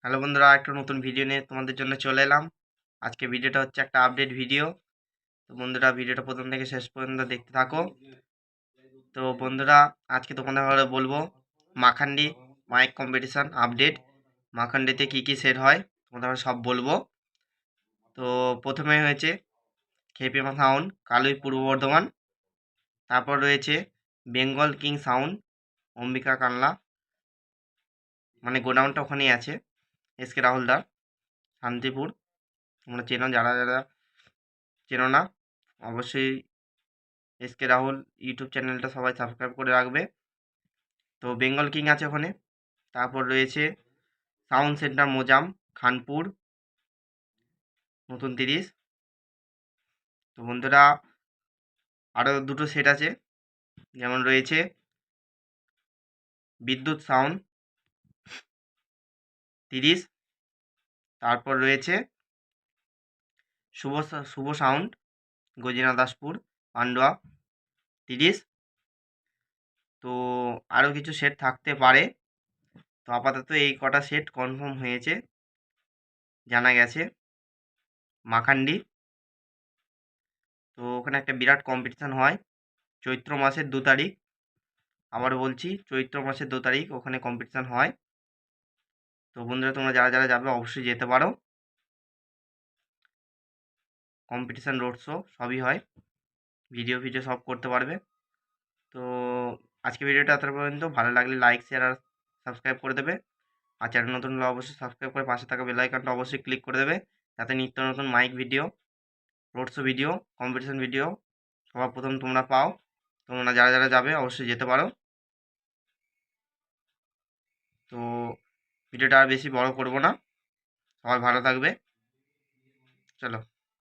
Hello বন্ধুরা, একটা নতুন ভিডিও নিয়ে তোমাদের জন্য চলে এলাম। আজকে ভিডিওটা হচ্ছে একটা আপডেট ভিডিও। তো বন্ধুরা, ভিডিওটা প্রথম থেকে শেষ পর্যন্ত দেখতে থাকো। তো বন্ধুরা, আজকে তোমাদের ঘরে বলবো মাখান্ডি মাইক কম্পিটিশান আপডেট। মাখান্ডিতে কী কী সেট হয় তোমাদের ঘরে সব বলবো। তো প্রথমে হয়েছে খেপিমা সাউন্ড, কালুই, পূর্ব বর্ধমান। তারপর রয়েছে বেঙ্গল কিং সাউন্ড, অম্বিকা কানলা, মানে গোডাউনটা ওখানেই আছে। এসকে রাহুলদার, শান্তিপুর। তোমরা চেনো, যারা যারা চেনো না অবশ্যই এসকে রাহুল ইউটিউব চ্যানেলটা সবাই সাবস্ক্রাইব করে রাখবে। তো বেঙ্গল কিং আছে ওখানে। তারপর রয়েছে সাউন্ড সেন্টার মোজাম, খানপুর, নতুন 30। তো বন্ধুরা, আরও দুটো সেট আছে, যেমন রয়েছে বিদ্যুৎ সাউন্ড 30। তারপর রয়েছে শুভ শুভ সাউন্ড, গজিনা দাসপুর, পান্ডুয়া 30। তো আরও কিছু সেট থাকতে পারে। তো আপাতত এই কটা সেট কনফার্ম হয়েছে, জানা গেছে। মাখান্ডি, তো ওখানে একটা বিরাট কম্পিটিশান হয় চৈত্র মাসের 2 তারিখ। আবার বলছি, চৈত্র মাসের 2 তারিখ ওখানে কম্পিটিশান হয়। তো বন্ধুরা, তোমরা যারা যারা যাবে অবশ্যই যেতে পারো। কম্পিটিশান, রোড শো সবই হয়, ভিডিও ভিডিও সব করতে পারবে। তো আজকে ভিডিওটা এত পর্যন্ত। ভালো লাগলে লাইক, শেয়ার আর সাবস্ক্রাইব করে দেবে। আর চ্যানেল নতুন হলে অবশ্যই সাবস্ক্রাইব করে পাশে থাকা বেল আইকনটা অবশ্যই ক্লিক করে দেবে, যাতে নিত্য নতুন mic video, road show video, competition video সবার প্রথম তোমরা পাও। তোমরা যারা যারা যাবে অবশ্যই যেতে পারো। তো ভিডিওটা আর বেশি বড় করব না, সবাই ভালো থাকবে। চলো।